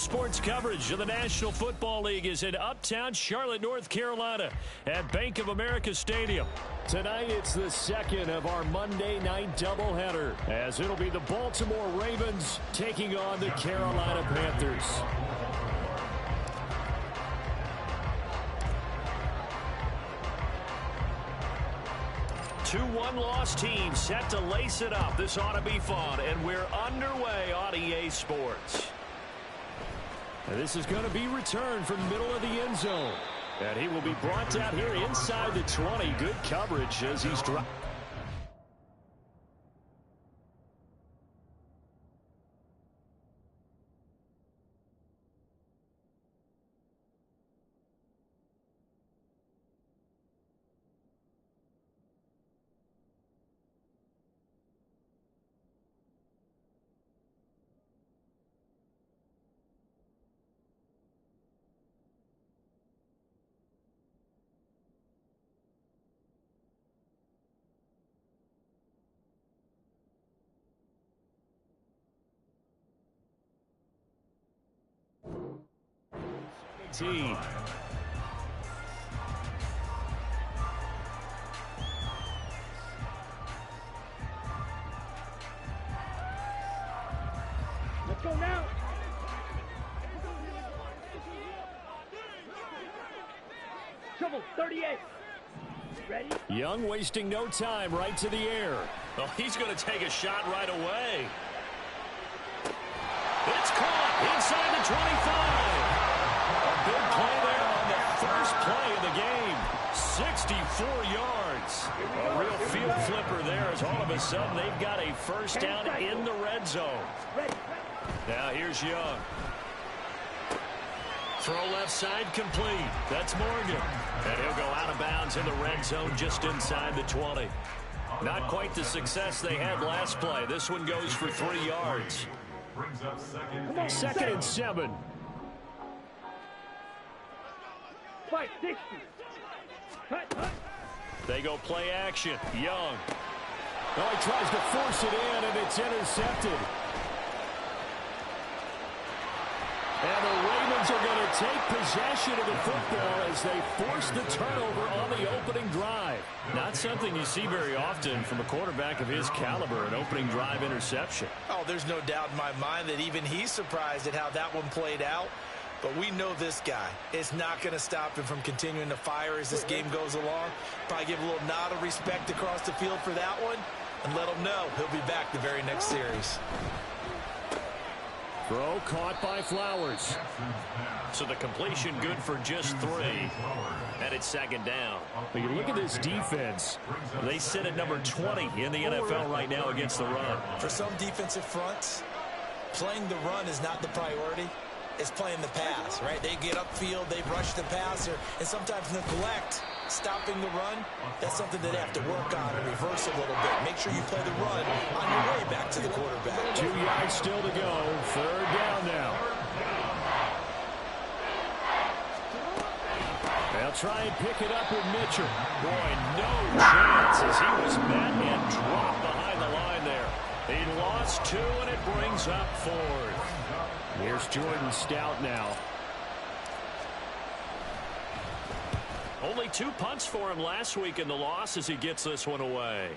Sports coverage of the National Football League is in uptown Charlotte, North Carolina at Bank of America Stadium. Tonight, it's the second of our Monday night doubleheader, as it'll be the Baltimore Ravens taking on the Carolina Panthers. Two one-loss teams set to lace it up. This ought to be fun, and we're underway on EA Sports. And this is going to be returned from middle of the end zone. And he will be brought down here inside the 20. Good coverage as he's dropped. Team. Let's go now. Trouble 38. Ready? Young wasting no time, right to the air. Well, he's going to take a shot right away. It's caught inside the 25. Big play there on the first play of the game. 64 yards. A real field flipper there as all of a sudden they've got a first down in the red zone. Now here's Young. Throw left side complete. That's Morgan. And he'll go out of bounds in the red zone just inside the 20. Not quite the success they had last play. This one goes for 3 yards. Second and 7. Fight 60. Cut. They go play action. Young. Oh, he tries to force it in, and it's intercepted. And the Ravens are going to take possession of the football as they force the turnover on the opening drive. Not something you see very often from a quarterback of his caliber, an opening drive interception. Oh, there's no doubt in my mind that even he's surprised at how that one played out. But we know this guy is not going to stop him from continuing to fire as this game goes along. Probably give a little nod of respect across the field for that one and let him know he'll be back the very next series. Throw caught by Flowers. So the completion good for just 3. And it's second down. But you look at this defense. They sit at number 20 in the NFL right now against the run. For some defensive fronts, playing the run is not the priority. It's playing the pass, right? They get upfield, they rush the passer, and sometimes neglect stopping the run. That's something that they have to work on and reverse a little bit. Make sure you play the run on your way back to the quarterback. 2 yards still to go. Third down now. They'll try and pick it up with Mitchell. Boy, no chance as he was met and dropped behind the line there. He lost 2, and it brings up 4th. Here's Jordan Stout now. Only 2 punts for him last week in the loss as he gets this one away.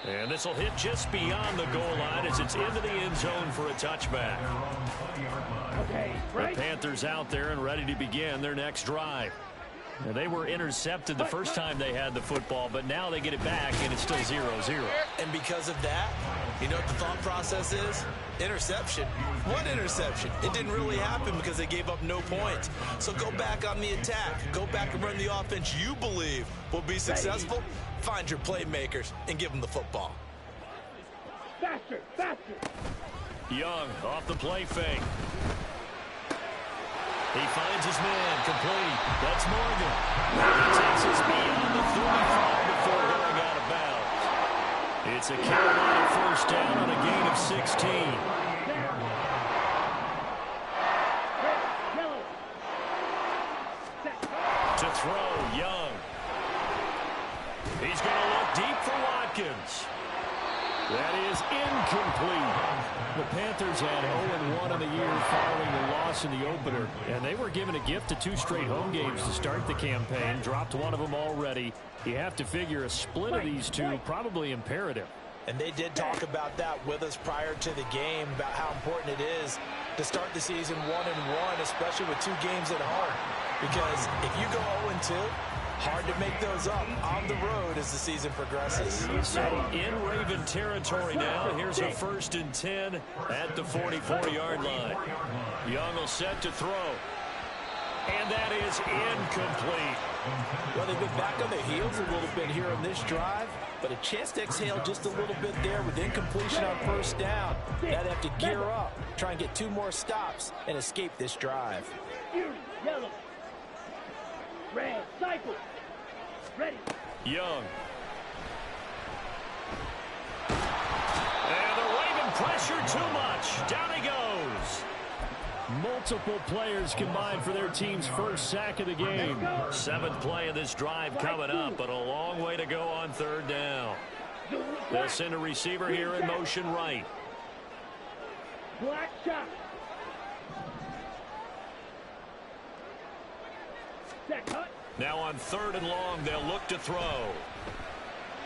And this will hit just beyond the goal line as it's into the end zone for a touchback. Okay, right. The Panthers out there and ready to begin their next drive. Now, they were intercepted the first time they had the football, but now they get it back, and it's still 0-0. And because of that, you know what the thought process is? Interception. What interception? It didn't really happen because they gave up no points. So go back on the attack. Go back and run the offense you believe will be successful. Find your playmakers and give them the football. Faster. Young off the play fake. He finds his man complete. That's Morgan. He takes us beyond the 35 before going out of bounds. It's a Carolina first down on a gain of 16. To throw, Young. He's going to look deep for Watkins. That is incomplete. The Panthers had 0-1 in the year following the loss in the opener, and they were given a gift of 2 straight home games to start the campaign. Dropped one of them already. You have to figure a split of these two probably imperative. And they did talk about that with us prior to the game, about how important it is to start the season 1-1, especially with 2 games at home. Because if you go 0-2, hard to make those up on the road as the season progresses. So in Raven territory now, here's a 1st and 10 at the 44-yard line. Young will set to throw. And that is incomplete. Well, they've been back on their heels a little bit here on this drive, but a chance to exhale just a little bit there with incompletion on 1st down. Now they have to gear up, try and get 2 more stops, and escape this drive. Yellow. Red. Cycle. Ready. Young. And the Raven pressure too much. Down he goes. Multiple players combined for their team's 1st sack of the game. 7th play of this drive coming up, but a long way to go on 3rd down. They'll send a receiver here in motion right. Black shot. Set cut. Now on 3rd and long, they'll look to throw.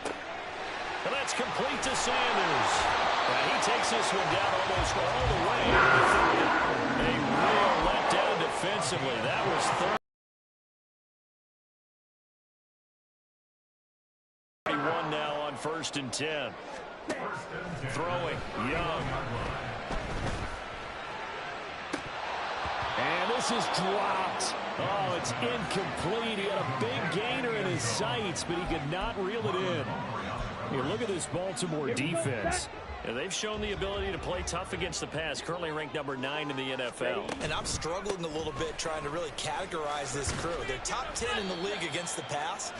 And that's complete to Sanders. And he takes this one down almost all the way. A real letdown defensively. That was 31 now on 1st and 10. Throwing, Young. And this is dropped. Oh, it's incomplete. He had a big gainer in his sights, but he could not reel it in. Here, look at this Baltimore defense. And they've shown the ability to play tough against the pass, currently ranked number 9 in the NFL. And I'm struggling a little bit trying to really categorize this crew. They're top 10 in the league against the pass,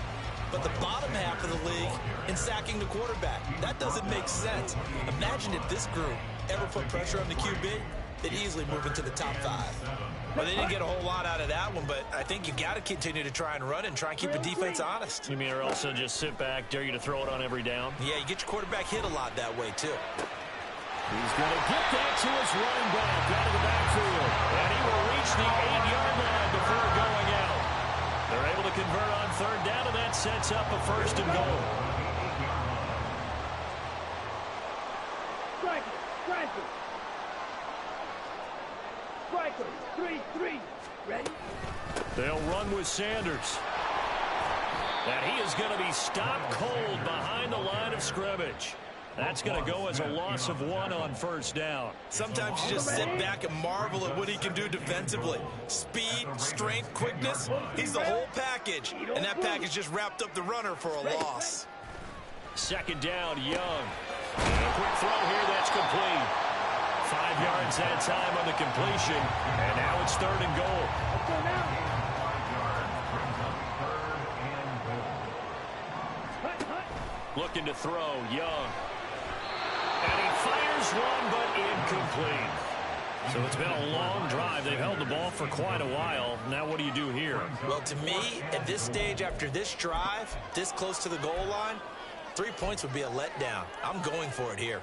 but the bottom half of the league in sacking the quarterback. That doesn't make sense. Imagine if this group ever put pressure on the QB, they'd easily move into the top 5. Well, they didn't get a whole lot out of that one, but I think you got to continue to try and run and try and keep the defense honest. You mean or also just sit back, dare you to throw it on every down? Yeah, you get your quarterback hit a lot that way, too. He's going to get that to his running back out of the backfield. And he will reach the 8-yard line before going out. They're able to convert on 3rd down, and that sets up a 1st and goal. Striker. 3-3. Ready? They'll run with Sanders. And he is going to be stopped cold behind the line of scrimmage. That's going to go as a loss of 1 on 1st down. Sometimes you just sit back and marvel at what he can do defensively. Speed, strength, quickness. He's the whole package. And that package just wrapped up the runner for a loss. 2nd down, Young. And a quick throw here that's complete. 5 yards that time on the completion. And now it's 3rd and goal. Let's go now. Looking to throw, Young. And he fires one, but incomplete. So it's been a long drive. They've held the ball for quite a while. Now what do you do here? Well, to me, at this stage after this drive, this close to the goal line, 3 points would be a letdown. I'm going for it here.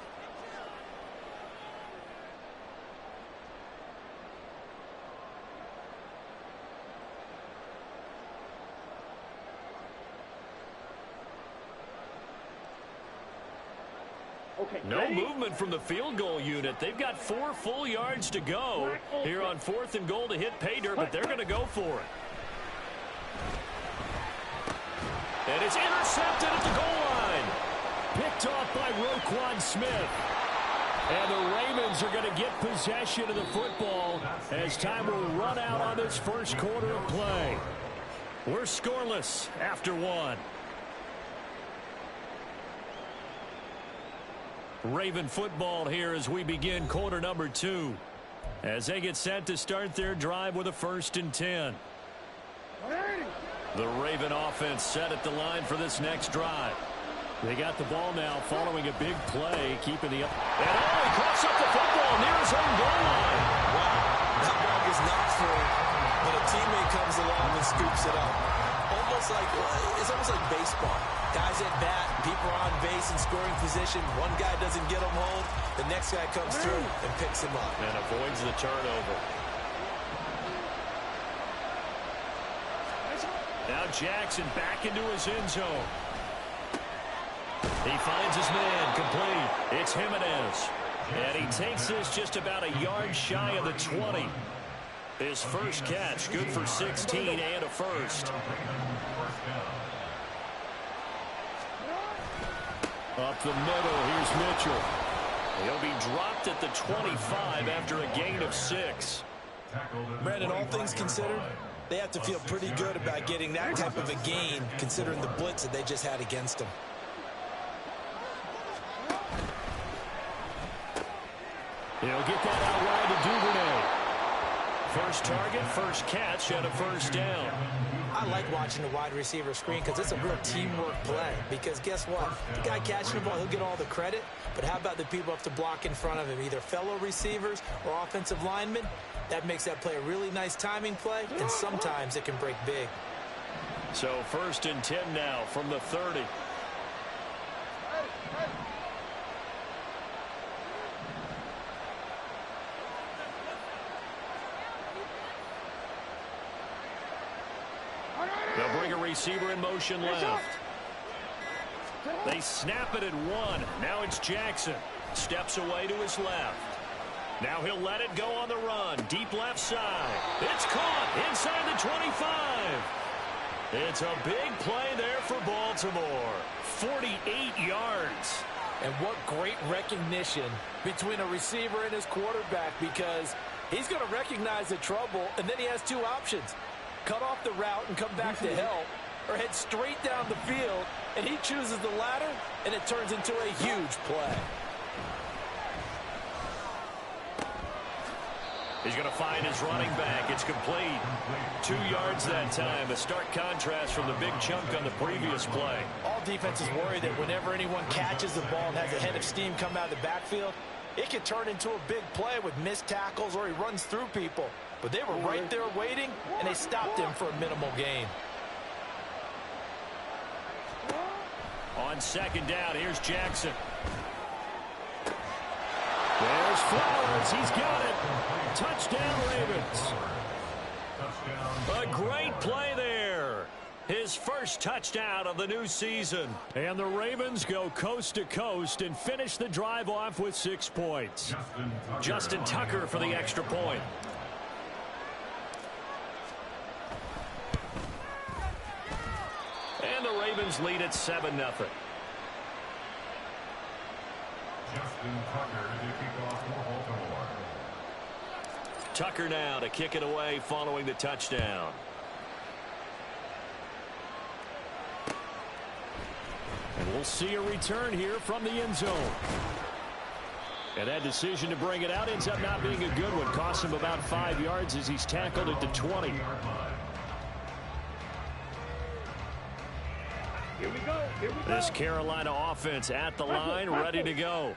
Okay, No ready? movement from the field goal unit. They've got 4 full yards to go here on 4th and goal to hit pay dirt, but they're going to go for it. And it's intercepted at the goal line. Picked off by Roquan Smith. And the Ravens are going to get possession of the football as time will run out on this 1st quarter of play. We're scoreless after 1. Raven football here as we begin quarter number 2. As they get set to start their drive with a 1st and 10. The Raven offense set at the line for this next drive. They got the ball now following a big play, keeping the up. And he cuts up the football near his own goal line. Wow, that ball is not full, but a teammate comes along and scoops it up. It's almost like baseball. Guys at bat, people are on base in scoring position. One guy doesn't get him home. The next guy comes through and picks him up. And avoids the turnover. Now Jackson back into his end zone. He finds his man complete. It's Jimenez. And he takes this just about a yard shy of the 20. His first catch, good for 16 and a first. Up the middle, here's Mitchell. He'll be dropped at the 25 after a gain of 6. Brandon, all things considered, they have to feel pretty good about getting that type of a gain, considering the blitz that they just had against them. He'll get that out wide to Duvernay. First target, first catch, and a first down. I like watching the wide receiver screen because it's a real teamwork play. Because guess what? The guy catching the ball, he'll get all the credit. But how about the people up to block in front of him, either fellow receivers or offensive linemen? That makes that play a really nice timing play, and sometimes it can break big. So 1st and 10 now from the 30. They'll bring a receiver in motion left. They snap it at 1. Now it's Jackson. Steps away to his left. Now he'll let it go on the run. Deep left side. It's caught inside the 25. It's a big play there for Baltimore. 48 yards. And what great recognition between a receiver and his quarterback, because he's going to recognize the trouble, and then he has two options. Cut off the route and come back to help, or head straight down the field, and he chooses the latter, and it turns into a huge play. He's going to find his running back. It's complete. 2 yards that time. A stark contrast from the big chunk on the previous play. All defenses worry that whenever anyone catches the ball and has a head of steam come out of the backfield, it can turn into a big play with missed tackles or he runs through people. But they were right there waiting, and they stopped him for a minimal gain. On 2nd down, here's Jackson. There's Flowers. He's got it. Touchdown, Ravens. A great play there. His first touchdown of the new season. And the Ravens go coast to coast and finish the drive off with 6 points. Justin Tucker for the extra point. And the Ravens lead at 7-0. Tucker now to kick it away following the touchdown. And we'll see a return here from the end zone. And that decision to bring it out ends up not being a good one. Costs him about 5 yards as he's tackled at the 20. Here we go. This Carolina offense at the line, ready to go.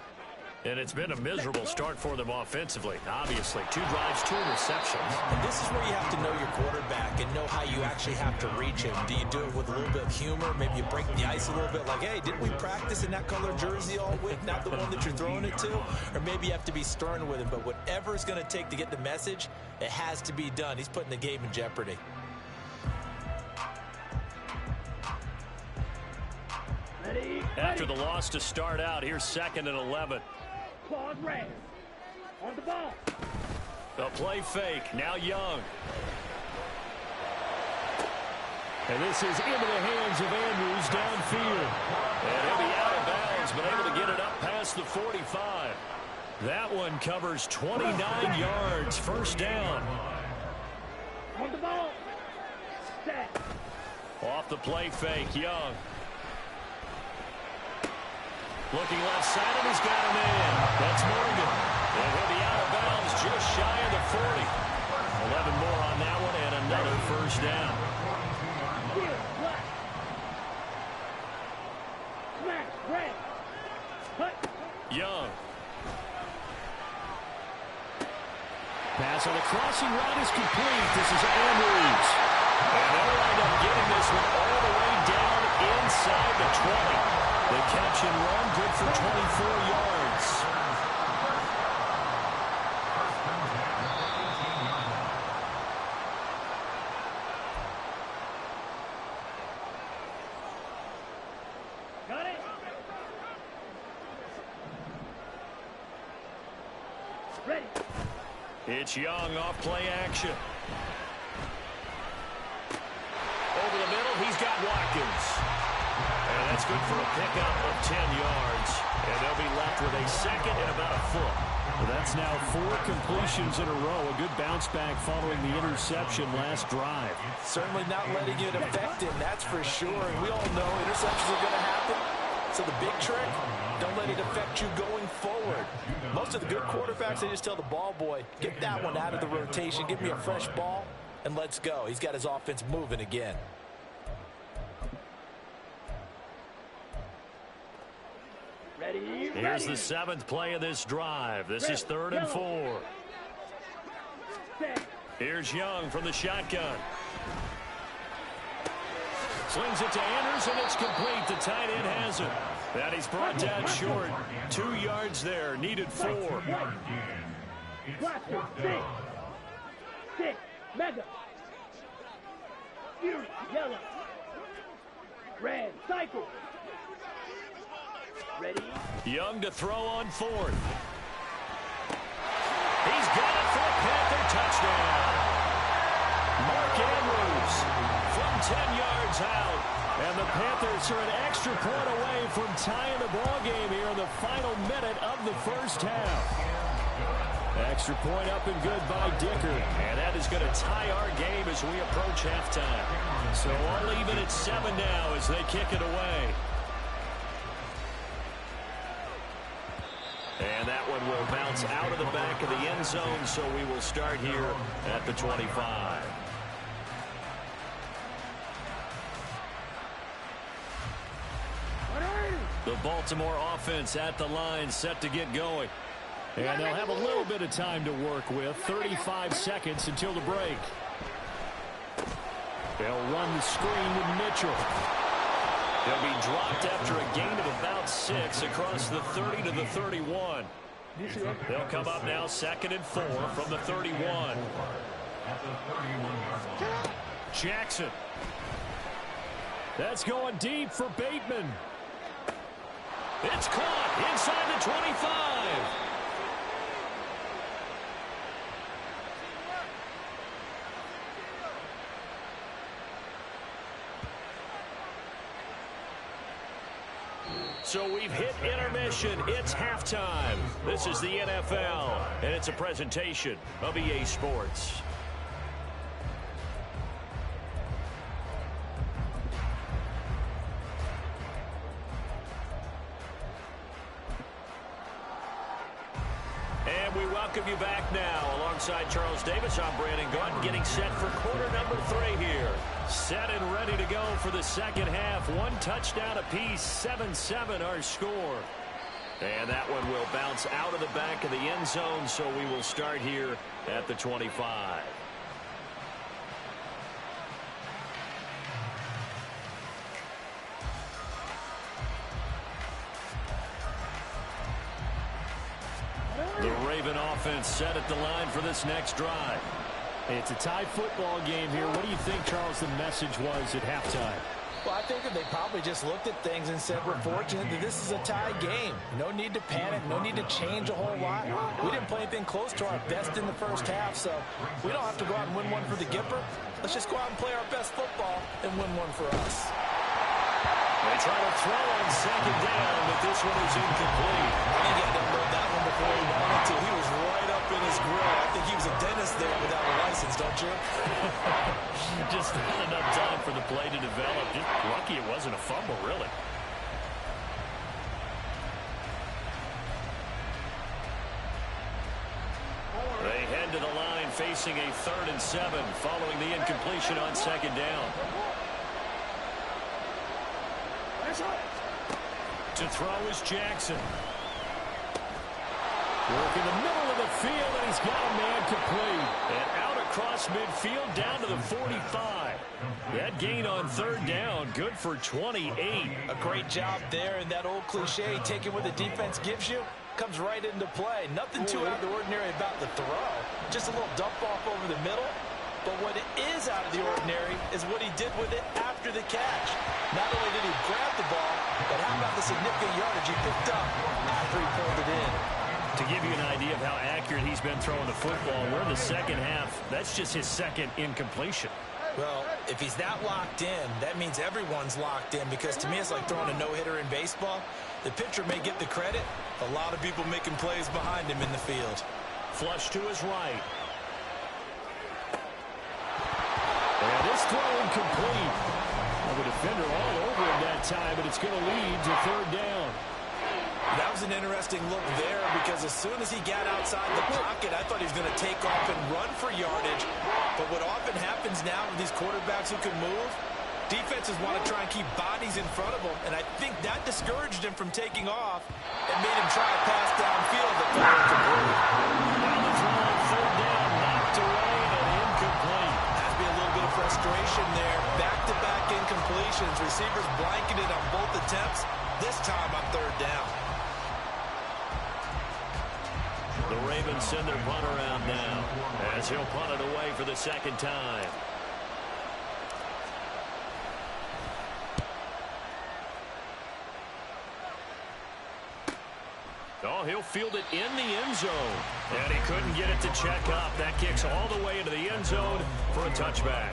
And it's been a miserable start for them offensively. Obviously, 2 drives, 2 receptions. And this is where you have to know your quarterback and know how you actually have to reach him. Do you do it with a little bit of humor? Maybe you break the ice a little bit like, hey, didn't we practice in that color jersey all week, not the one that you're throwing it to? Or maybe you have to be stern with him. But whatever it's going to take to get the message, it has to be done. He's putting the game in jeopardy. After the loss to start out, here's 2nd and 11. Claws red. On the ball. The play fake. Now Young. And this is into the hands of Andrews downfield. And he'll be out of bounds, but able to get it up past the 45. That one covers 29 yards. First down. On the ball. Set. Off the play fake, Young. Looking left side, and he's got him in. That's Morgan. And he'll be out of bounds just shy of the 40. 11 more on that one, and another first down. Smash. Red. Cut. Young. Pass on the crossing route is complete. This is Andrews. And they'll wind up getting this one all the way down inside the 20. The catch and run, good for 24 yards. Got it. Ready. It's Young off play action. Over the middle, he's got Watkins. And that's good for a pickup of 10 yards. And they'll be left with a second and about a foot. Well, that's now 4 completions in a row. A good bounce back following the interception last drive. Certainly not letting it affect him, that's for sure. And we all know interceptions are going to happen. So the big trick, don't let it affect you going forward. Most of the good quarterbacks, they just tell the ball boy, get that one out of the rotation, give me a fresh ball, and let's go. He's got his offense moving again. Ready. Here's the 7th play of this drive. This is 3rd and 4. Set. Here's Young from the shotgun. Slings it to Anderson. It's complete. The tight end has it. That he's brought down short. 2 yards there. Needed 4. Blaster. Six. Six. Mega. Fury. Yellow. Red. Cycle. Ready. Young to throw on 4th. He's got it for a Panther touchdown. Mark Andrews from 10 yards out. And the Panthers are an extra point away from tying the ball game here in the final minute of the first half. Extra point up and good by Dicker. And that is going to tie our game as we approach halftime. So all even at 7 now as they kick it away. And that one will bounce out of the back of the end zone, so we will start here at the 25. The Baltimore offense at the line, set to get going. And they'll have a little bit of time to work with. 35 seconds until the break. They'll run the screen with Mitchell. They'll be dropped after a gain of about 6 across the 30 to the 31. They'll come up now 2nd and 4 from the 31. Jackson. That's going deep for Bateman. It's caught inside the 25. So we've hit intermission. It's halftime. This is the NFL, and it's a presentation of EA Sports. And we welcome you back now. Alongside Charles Davis, I'm Brandon Gaudin, getting set for quarter number 3 here. Set and ready to go for the second half. 1 touchdown apiece, 7-7 our score. And that one will bounce out of the back of the end zone, so we will start here at the 25. The Raven offense set at the line for this next drive. It's a tie football game here. What do you think, Charles, the message was at halftime? Well, I think that they probably just looked at things and said, we're fortunate that this is a tie game. No need to panic. No need to change a whole lot. We didn't play anything close to our best in the first half, so we don't have to go out and win one for the Gipper. Let's just go out and play our best football and win one for us. They try to throw on second down, but this one is incomplete. I think he had to unload that one before he wanted to. He was right up in his grill. I think he was a dentist there without a license, don't you? Just not enough time for the play to develop. Just lucky it wasn't a fumble, really. They head to the line facing a 3rd and 7 following the incompletion on second down. To throw is Jackson. Work in the middle of the field, and he's got a man complete. And out across midfield down to the 45. That gain on third down, good for 28. A great job there, and that old cliche, taking what the defense gives you, comes right into play. Nothing too out of the ordinary about the throw. Just a little dump off over the middle. But what is out of the ordinary is what he did with it after the catch. Not only did he grab the ball, but how about the significant yardage he picked up after he pulled it in. To give you an idea of how accurate he's been throwing the football, we're in the second half. That's just his second incompletion. Well, if he's that locked in, that means everyone's locked in, because to me it's like throwing a no-hitter in baseball. The pitcher may get the credit, a lot of people making plays behind him in the field. Flush to his right. And this throw incomplete. Well, the defender all over him that time, but it's going to lead to third down. That was an interesting look there, because as soon as he got outside the pocket, I thought he was going to take off and run for yardage. But what often happens now with these quarterbacks who can move, defenses want to try and keep bodies in front of them, and I think that discouraged him from taking off and made him try to pass downfield. But Now the throw on third down, knocked away and incomplete. Has to be a little bit of frustration there. Back-to-back incompletions. Receivers blanketed on both attempts, this time on third down. The Ravens send their punt around now as he'll punt it away for the second time. Oh, he'll field it in the end zone. And he couldn't get it to check up. That kicks all the way into the end zone for a touchback.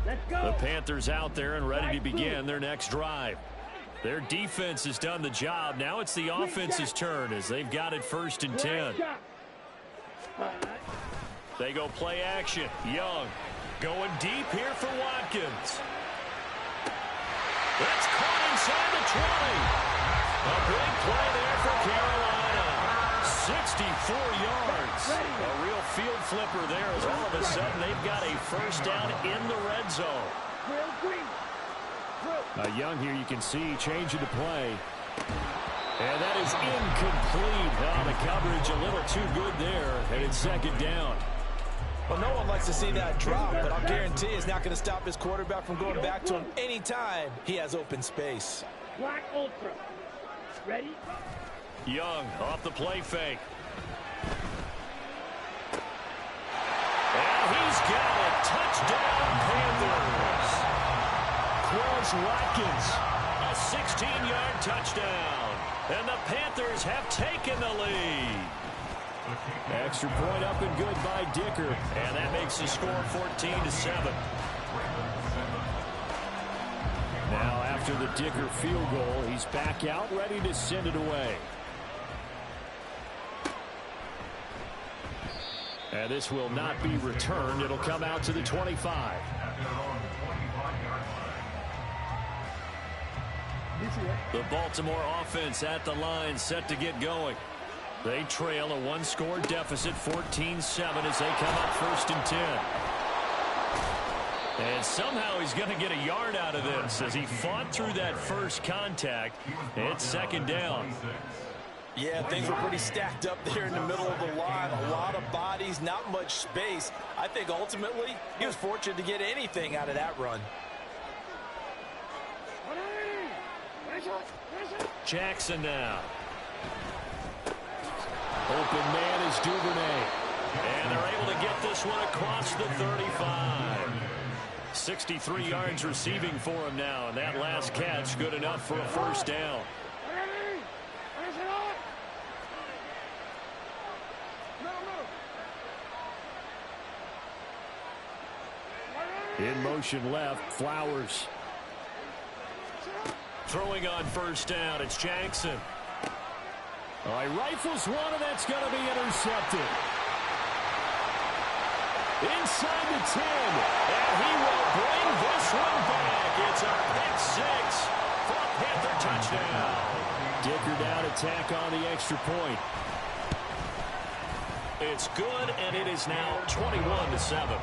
Let's go. The Panthers out there and ready to begin their next drive. Their defense has done the job. Now it's the offense's turn as they've got it 1st and 10. They go play action. Young going deep here for Watkins. That's caught inside the 20. A big play there for Carolina. 64 yards. A real field flipper there as all of a sudden they've got a first down in the red zone. Young here, you can see, changing the play. And that is incomplete. Oh, the coverage a little too good there, and it's second down. Well, no one likes to see that drop, but I'll guarantee it's not going to stop his quarterback from going back to him anytime he has open space. Black Ultra. Ready? Young off the play fake. And he's got it. Touchdown, Panthers. Quez Watkins, a 16-yard touchdown. And the Panthers have taken the lead. Extra point up and good by Dicker. And that makes the score 14-7. Now after the Dicker field goal, he's back out ready to send it away. And this will not be returned. It'll come out to the 25. The Baltimore offense at the line, set to get going. They trail a one-score deficit, 14-7, as they come up 1st and 10. And somehow he's going to get a yard out of this as he fought through that first contact. It's second down. Yeah, things were pretty stacked up there in the middle of the line. A lot of bodies, not much space. I think ultimately he was fortunate to get anything out of that run. Jackson now. Open man is Duvernay. And they're able to get this one across the 35. 63 yards receiving for him now. And that last catch good enough for a first down. In motion left, Flowers. Throwing on first down, it's Jackson. All right, rifles one, and that's going to be intercepted. Inside the 10. And he will bring this one back. It's a pick six for a Panther touchdown. Dicker down, attack on the extra point. It's good, and it is now 21-7.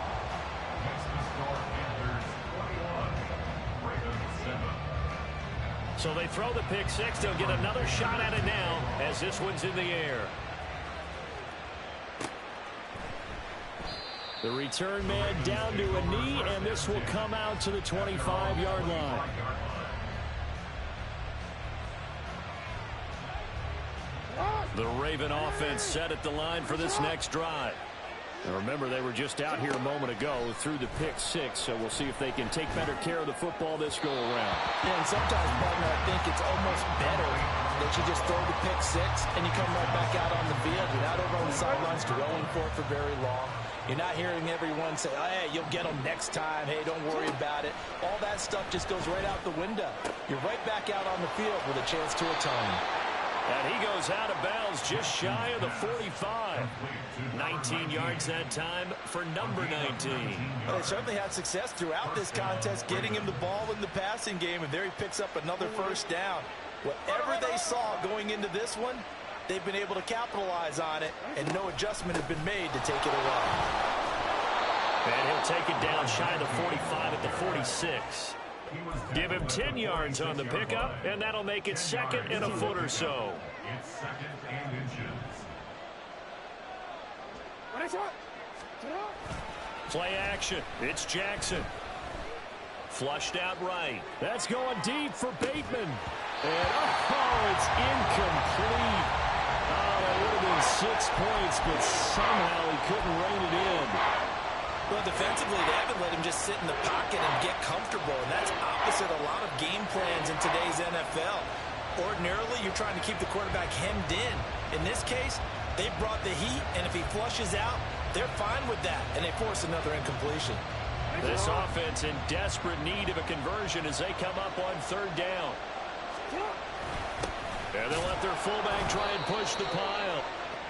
So they throw the pick six. They'll get another shot at it now as this one's in the air. The return man down to a knee, and this will come out to the 25-yard line. The Raven offense set at the line for this next drive. And remember, they were just out here a moment ago through the pick six, so we'll see if they can take better care of the football this go-around. Yeah, and sometimes, partner, I think it's almost better that you just throw the pick six and you come right back out on the field. You're not over on the sidelines dwelling for it for very long. You're not hearing everyone say, oh, hey, you'll get them next time. Hey, don't worry about it. All that stuff just goes right out the window. You're right back out on the field with a chance to atone. And he goes out of bounds just shy of the 45. 19 yards that time for number 19. Well, they certainly had success throughout this contest getting him the ball in the passing game, and there he picks up another first down. Whatever they saw going into this one, they've been able to capitalize on it, and no adjustment has been made to take it away. And he'll take it down shy of the 45 at the 46. Give him 10 yards on the pickup, and that'll make it second and a foot or so. Play action. It's Jackson. Flushed out right. That's going deep for Bateman. And, oh, it's incomplete. Oh, that would have been 6 points, but somehow he couldn't rein it in. Well, defensively, they haven't let him just sit in the pocket and get comfortable, and that's opposite a lot of game plans in today's NFL. Ordinarily, you're trying to keep the quarterback hemmed in. In this case, they brought the heat, and if he flushes out, they're fine with that, and they force another incompletion. This offense in desperate need of a conversion as they come up on third down. And they'll let their fullback try and push the pile.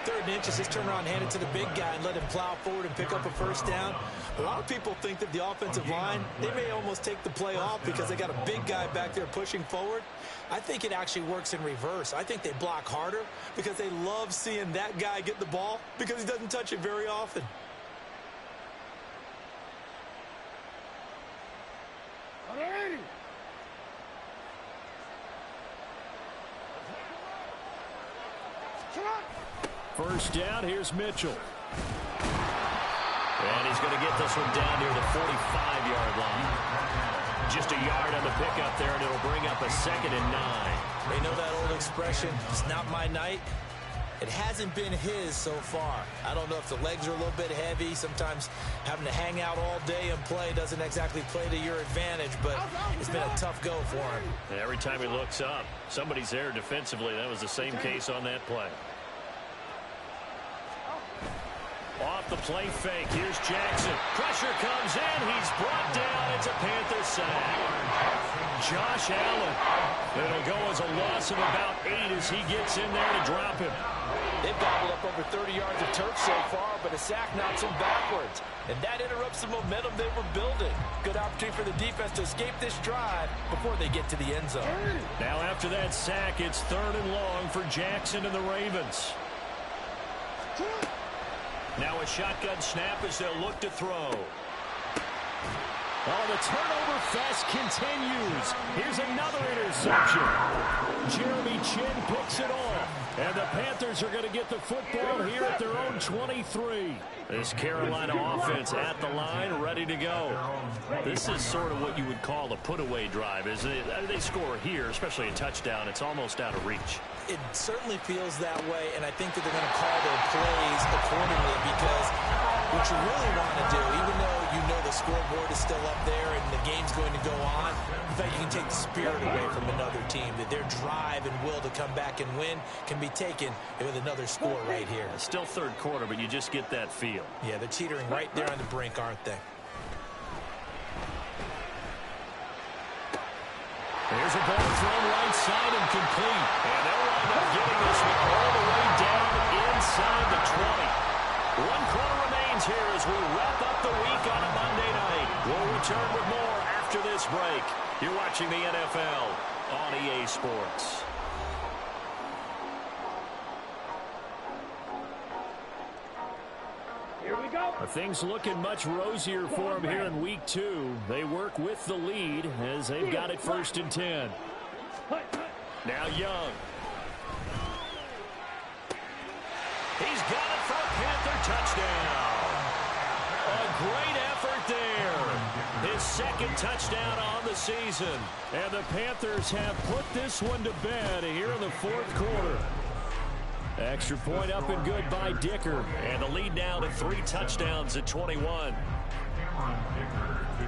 3rd and inches, just turn around, hand it to the big guy, and let him plow forward and pick up a first down. A lot of people think that the offensive line, they may almost take the play off because they got a big guy back there pushing forward. I think it actually works in reverse. I think they block harder because they love seeing that guy get the ball because he doesn't touch it very often. First down, here's Mitchell. And he's going to get this one down near the 45-yard line. Just a yard on the pickup there, and it'll bring up a 2nd and 9. They know that old expression, it's not my night. It hasn't been his so far. I don't know if the legs are a little bit heavy. Sometimes having to hang out all day and play doesn't exactly play to your advantage, but it's been a tough go for him. And every time he looks up, somebody's there defensively. That was the same case on that play. Off the play fake. Here's Jackson. Pressure comes in. He's brought down. It's a Panther sack. Josh Allen. It'll go as a loss of about 8 as he gets in there to drop him. They've gobbled up over 30 yards of turf so far, but a sack knocks them backwards. And that interrupts the momentum they were building. Good opportunity for the defense to escape this drive before they get to the end zone. Now after that sack, it's 3rd and long for Jackson and the Ravens. Now a shotgun snap as they'll look to throw. Oh, the turnover fest continues. Here's another interception. Jeremy Chinn picks it off. And the Panthers are going to get the football here at their own 23. This Carolina offense at the line, ready to go. This is sort of what you would call a put-away drive, isn't it? They score here, especially a touchdown. It's almost out of reach. It certainly feels that way, and I think that they're going to call their plays accordingly because what you really want to do, even though you know the scoreboard is still up there and the game's going to go on, in fact, you can take the spirit away from another team, that their drive and will to come back and win can be taken with another score right here. It's still 3rd quarter, but you just get that feel. Yeah, they're teetering right there on the brink, aren't they? There's a ball thrown right side and complete. And they'll wind up getting this one all the way down inside the 20. 1 quarter remains here as we wrap up the week on a Monday night. We'll return with more after this break. You're watching the NFL on EA Sports. Here we go. Things looking much rosier for them here in week 2. They work with the lead as they've got it 1st and 10. Now Young. He's got it for a Panther touchdown. A great effort there. His second touchdown on the season. And the Panthers have put this one to bed here in the fourth quarter. Extra point up and good by Dicker. And the lead now to 3 touchdowns at 21.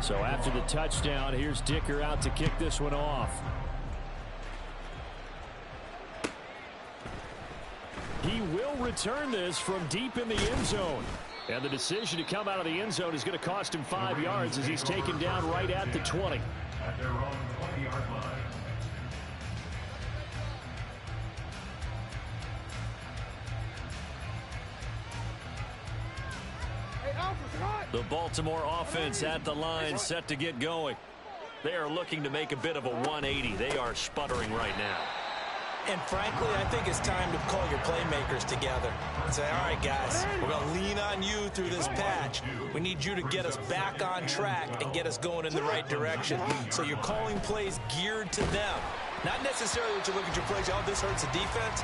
So after the touchdown, here's Dicker out to kick this one off. He will return this from deep in the end zone. And the decision to come out of the end zone is going to cost him 5 yards as he's taken down right at the 20. At their own 20-yard line. The Baltimore offense at the line, set to get going. They are looking to make a bit of a 180. They are sputtering right now. And frankly, I think it's time to call your playmakers together and say, all right, guys, we're going to lean on you through this patch. We need you to get us back on track and get us going in the right direction. So you're calling plays geared to them. Not necessarily that you look at your plays, oh, this hurts the defense.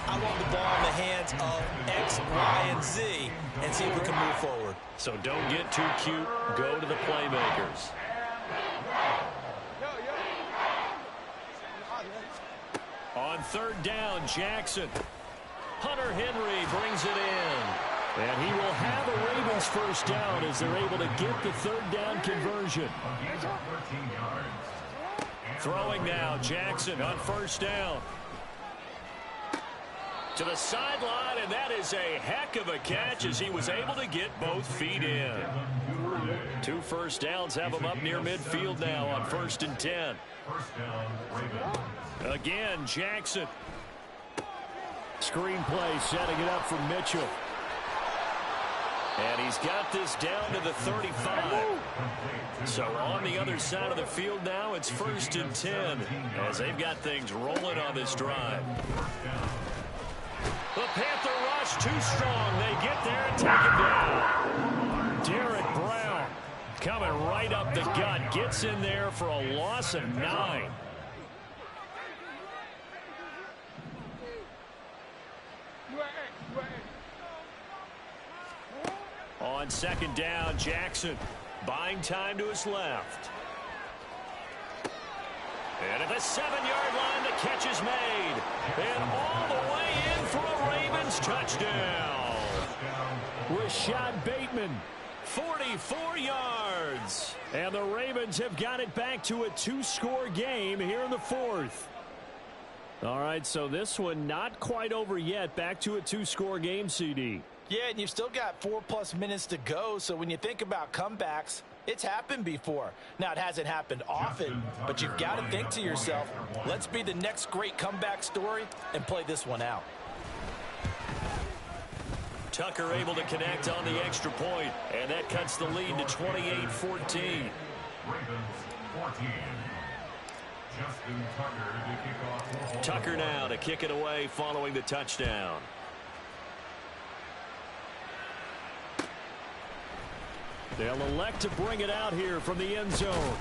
I want the ball in the hands of X, Y, and Z and see if we can move forward. So don't get too cute. Go to the playmakers. On third down, Jackson. Hunter Henry brings it in. And he will have a Ravens first down as they're able to get the third down conversion. Throwing now, Jackson on first down. To the sideline, and that is a heck of a catch as he was able to get both feet in. 2 first downs have him up near midfield now on 1st and 10. Again, Jackson. Screenplay setting it up for Mitchell. And he's got this down to the 35. So on the other side of the field now, it's 1st and 10 as they've got things rolling on this drive. The Panther rush too strong. They get there and take him down. Derek Brown coming right up the gut. Gets in there for a loss of 9. On second down, Jackson buying time to his left. And at the 7-yard line, the catch is made. And all the way in for a Ravens touchdown. Rashad Bateman, 44 yards. And the Ravens have got it back to a 2-score game here in the fourth. All right, so this one not quite over yet. Back to a 2-score game, CD. Yeah, and you've still got 4+ minutes to go, so when you think about comebacks, it's happened before. Now, it hasn't happened often, but you've got to think to yourself, let's be the next great comeback story and play this one out. Tucker able to connect on the extra point, and that cuts the lead to 28-14. Ravens 14. Justin Tucker to kick off. Tucker now to kick it away following the touchdown. They'll elect to bring it out here from the end zone.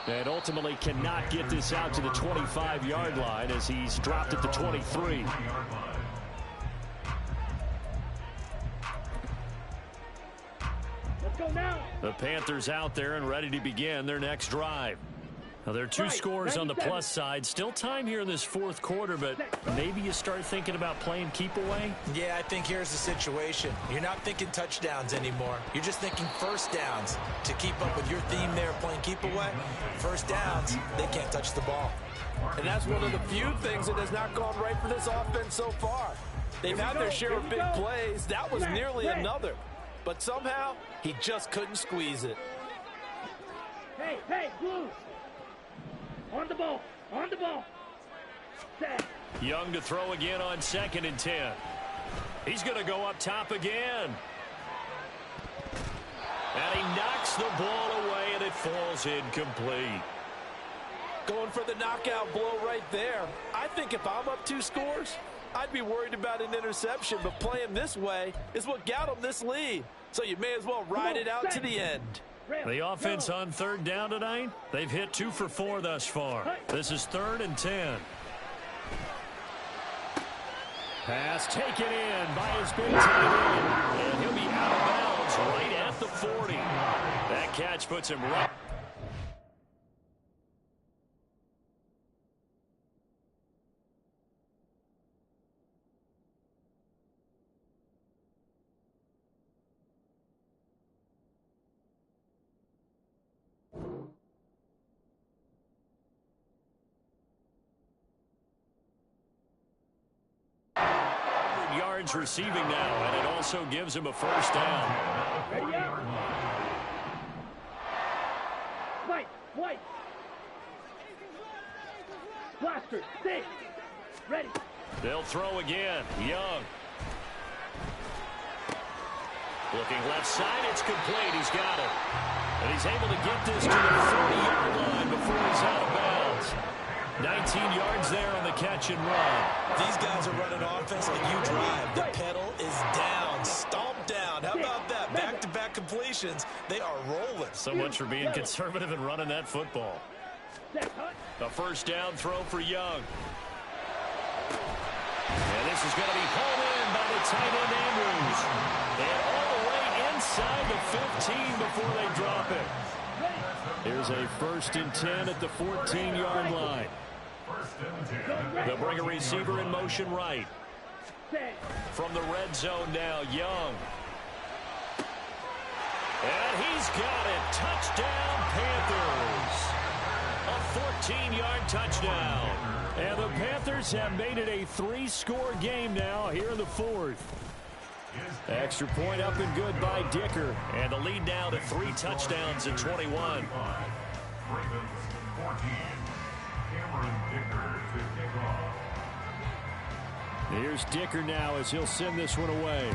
And ultimately cannot get this out to the 25-yard line as he's dropped at the 23. Let's go now. The Panthers out there and ready to begin their next drive. Now, there are 2 scores on the plus side. Still time here in this fourth quarter, but maybe you start thinking about playing keep away? Yeah, I think here's the situation. You're not thinking touchdowns anymore. You're just thinking first downs. To keep up with your theme there, playing keep away, first downs, they can't touch the ball. And that's one of the few things that has not gone right for this offense so far. They've had their share of big plays. That was nearly another. But somehow, he just couldn't squeeze it. Hey, Blue. On the ball. On the ball. Set. Young to throw again on 2nd and 10. He's going to go up top again. And he knocks the ball away, and it falls incomplete. Going for the knockout blow right there. I think if I'm up 2 scores, I'd be worried about an interception, but playing this way is what got them this lead. So you may as well ride it out to the end. The offense on third down tonight, they've hit 2 for 4 thus far. This is 3rd and 10. Pass taken in by his big tight end. And he'll be out of bounds right at the 40. puts him right. Yards receiving now, and it also gives him a first down. Ready up. White, white. Blaster, stay. Ready. They'll throw again. Young. Looking left side, it's complete. He's got it. And he's able to get this to the 40-yard line before he's out of bounds. 19 yards there on the catch and run. These guys are running offense like you drive. The pedal is down, stomped down. How about that? Back-to-back completions. They are rolling. So much for being conservative and running that football. A first down throw for Young. And this is going to be pulled in by the tight end Andrews. And all the way inside the 15 before they drop it. Here's a 1st and 10 at the 14-yard line. They'll bring a receiver in motion right. From the red zone now, Young. And he's got it. Touchdown, Panthers. A 14-yard touchdown. And the Panthers have made it a 3-score game now here in the 4th. Extra point up and good by Dicker. And the lead now to 3 touchdowns in 21. Ravens 14. Cameron Dicker to kick off. Here's Dicker now as he'll send this one away.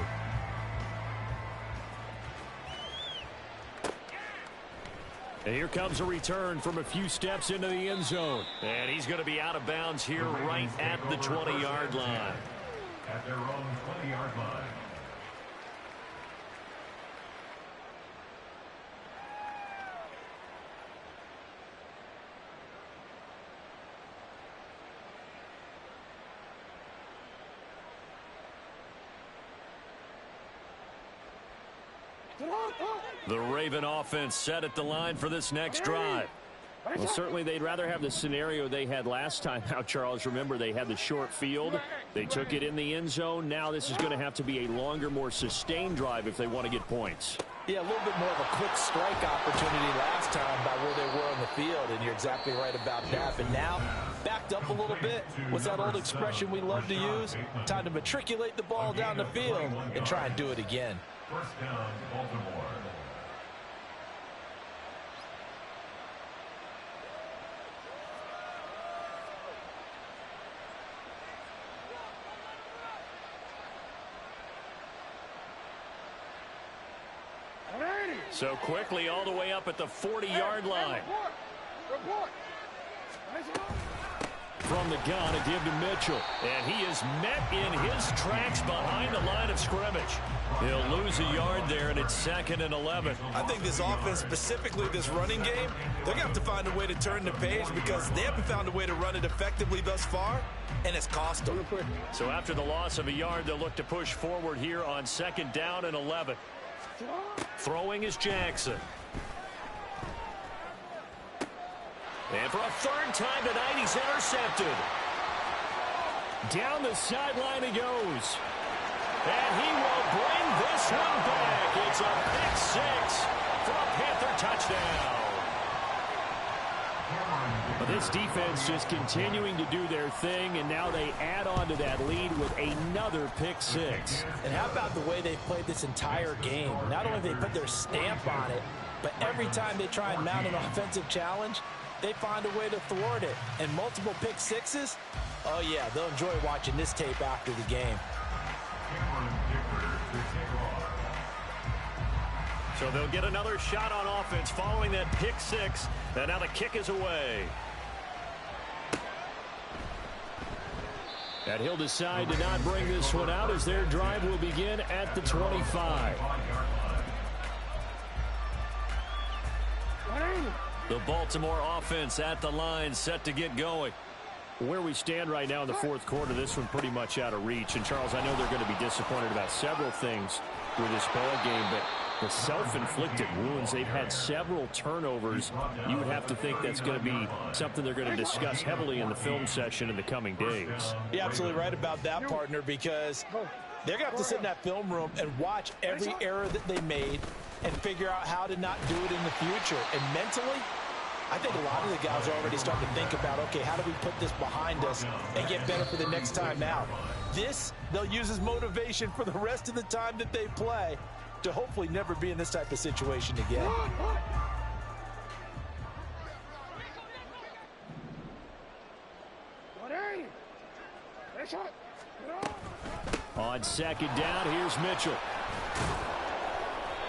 And here comes a return from a few steps into the end zone. And he's going to be out of bounds here right at the 20-yard line. At their own 20-yard line. The Raven offense set at the line for this next drive. Well, certainly they'd rather have the scenario they had last time out, Charles. Remember, they had the short field. They took it in the end zone. Now this is going to have to be a longer, more sustained drive if they want to get points. Yeah, a little bit more of a quick strike opportunity last time by where they were on the field, and you're exactly right about that. But now, backed up a little bit. What's that old expression we love to use? Time to matriculate the ball down the field and try and do it again. First down, Baltimore. So quickly all the way up at the 40-yard line. From the gun, a give to Mitchell. And he is met in his tracks behind the line of scrimmage. He'll lose a yard there, and it's 2nd and 11. I think this offense, specifically this running game, they're going to have to find a way to turn the page because they haven't found a way to run it effectively thus far, and it's cost them. So after the loss of a yard, they'll look to push forward here on 2nd down and 11. Throwing is Jackson. And for a 3rd time tonight, he's intercepted. Down the sideline he goes. And he will bring this one back. It's a pick 6 for a Panther touchdown. But this defense just continuing to do their thing, and now they add on to that lead with another pick 6. And how about the way they played this entire game? Not only they put their stamp on it, but every time they try and mount an offensive challenge, they find a way to thwart it. And multiple pick 6s, oh yeah, they'll enjoy watching this tape after the game. So they'll get another shot on offense following that pick 6. And now the kick is away. And he'll decide to not bring this one out as their drive will begin at the 25. The Baltimore offense at the line, set to get going. Where we stand right now in the 4th quarter, this one pretty much out of reach. And, Charles, I know they're going to be disappointed about several things with this ball game, but The self-inflicted wounds. They've had several turnovers. You would have to think that's going to be something they're going to discuss heavily in the film session in the coming days. You're absolutely right about that, partner, because they're going to have to sit in that film room and watch every error that they made and figure out how to not do it in the future. And mentally, I think a lot of the guys are already starting to think about, okay, how do we put this behind us and get better for the next time out? This, they'll use as motivation for the rest of the time that they play to hopefully never be in this type of situation again. On second down, here's Mitchell.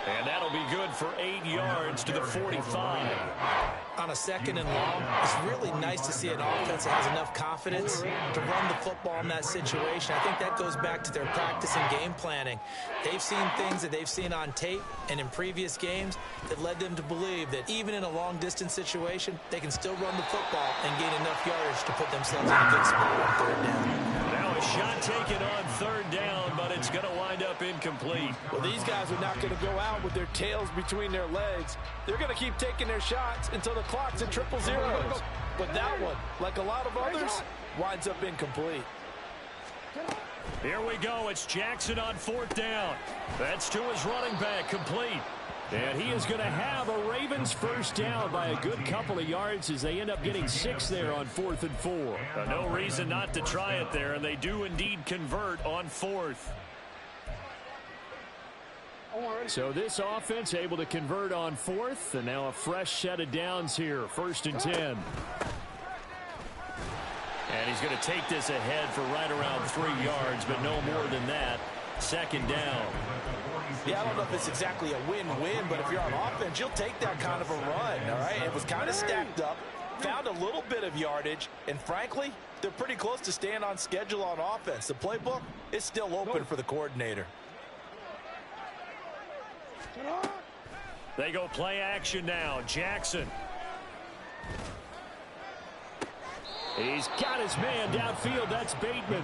And that'll be good for 8 yards to the 45. On a second and long, it's really nice to see an offense that has enough confidence to run the football in that situation. I think that goes back to their practice and game planning. They've seen things that they've seen on tape and in previous games that led them to believe that even in a long-distance situation, they can still run the football and gain enough yardage to put themselves in a good spot on third down. Now a shot taken on third down, but it's going to wind up incomplete. Well, these guys are not going to go out with their tails between their legs. They're going to keep taking their shots until the clock's at triple zeros. But that one, like a lot of others, winds up incomplete. Here we go. It's Jackson on fourth down. That's to his running back, complete. And he is going to have a Ravens first down by a good couple of yards as they end up getting 6 there on 4th and 4. No reason not to try it there, and they do indeed convert on 4th. So this offense able to convert on 4th, and now a fresh set of downs here, 1st and 10. And he's going to take this ahead for right around 3 yards, but no more than that. Second down. Yeah, I don't know if it's exactly a win-win, but if you're on offense, you'll take that kind of a run, all right? It was kind of stacked up, found a little bit of yardage, and frankly, they're pretty close to staying on schedule on offense. The playbook is still open for the coordinator. They go play action now. Jackson. He's got his man downfield. That's Bateman.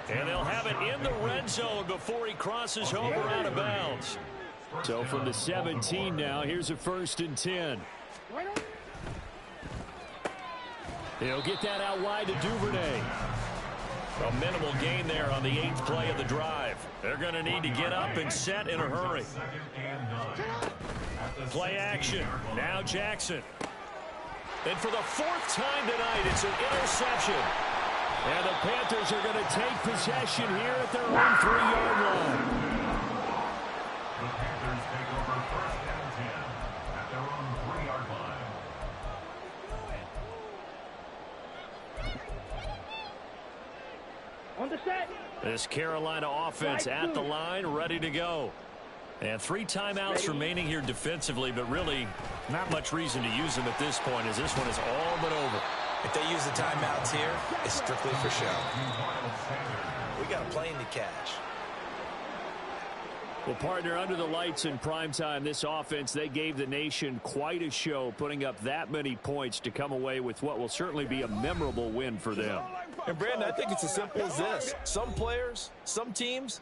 And they'll have it in the red zone before he crosses over out of bounds. So from the 17 now, here's a 1st and 10. He'll get that out wide to Duvernay. A minimal gain there on the 8th play of the drive. They're going to need to get up and set in a hurry. Play action. Now Jackson. And for the 4th time tonight, it's an interception. And the Panthers are going to take possession here at their own 3-yard line. The Panthers take over 1st and 10 at their own 3-yard line. On the set. This Carolina offense at the line, ready to go. And 3 timeouts remaining here defensively, but really not much reason to use them at this point, as this one is all but over. If they use the timeouts here, it's strictly for show. We got a plane to catch. Well, partner, under the lights in primetime, this offense, they gave the nation quite a show, putting up that many points to come away with what will certainly be a memorable win for them. And, Brandon, I think it's as simple as this. Some players, some teams,